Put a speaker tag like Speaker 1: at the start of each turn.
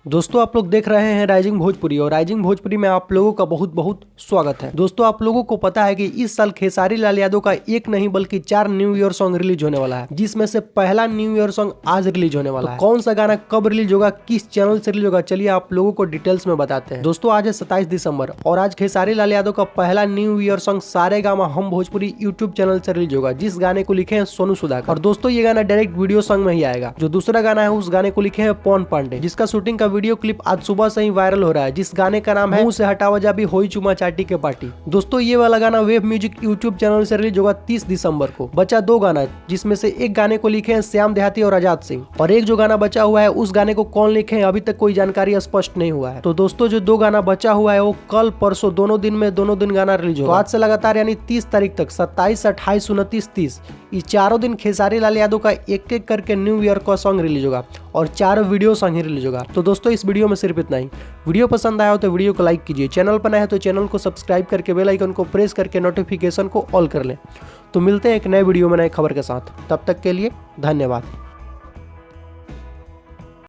Speaker 1: दोस्तों आप लोग देख रहे हैं राइजिंग भोजपुरी और राइजिंग भोजपुरी में आप लोगों का बहुत बहुत स्वागत है। दोस्तों आप लोगों को पता है कि इस साल खेसारी लाल यादव का एक नहीं बल्कि 4 न्यू ईयर सॉन्ग रिलीज होने वाला है, जिसमें से पहला न्यू ईयर सॉन्ग आज रिलीज होने वाला है। कौन सा गाना कब रिलीज होगा, किस चैनल से रिलीज होगा, चलिए आप लोगों को डिटेल्स में बताते हैं। दोस्तों आज है 27 दिसंबर और आज खेसारी लाल यादव का पहला न्यू ईयर सॉन्ग सारेगामा हम भोजपुरी यूट्यूब चैनल से रिलीज होगा, जिस गाने को लिखे हैं सोनू सुधाकर। और दोस्तों ये गाना डायरेक्ट वीडियो सॉन्ग में ही आएगा। जो दूसरा गाना है उस गाने को लिखे हैं पवन पांडे, जिसका शूटिंग का वीडियो क्लिप आज सुबह से ही वायरल हो रहा है, जिस गाने का नाम है मुंह से हटावा जा भी होई चुमा चाटी के पार्टी। दोस्तों ये वाला गाना वेब म्यूजिक यूट्यूब चैनल से रिलीज होगा 30 दिसंबर को। बचा 2 गाना, जिसमें से एक गाने को लिखे हैं श्याम देहाती और आजाद सिंह, और एक जो गाना बचा हुआ है उस गाने को कौन लिखे हैं अभी तक कोई जानकारी स्पष्ट नहीं हुआ है। तो दोस्तों जो 2 गाना बचा हुआ है वो कल परसों दोनों दिन गाना रिलीज होगा। आज से लगातार यानी 30 तारीख तक 27, 28, 29, 30 इस चारों दिन खेसारी लाल यादव का एक एक करके न्यू ईयर का सॉन्ग रिलीज होगा और 4 वीडियो सॉन्ग ही रिलीज होगा। तो दोस्तों इस वीडियो में सिर्फ इतना ही। वीडियो पसंद आया हो तो वीडियो को लाइक कीजिए, चैनल पर नए हैं तो चैनल को सब्सक्राइब करके बेल आइकन को प्रेस करके नोटिफिकेशन को ऑल कर लें। तो मिलते हैं एक नए वीडियो में नए खबर के साथ, तब तक के लिए धन्यवाद।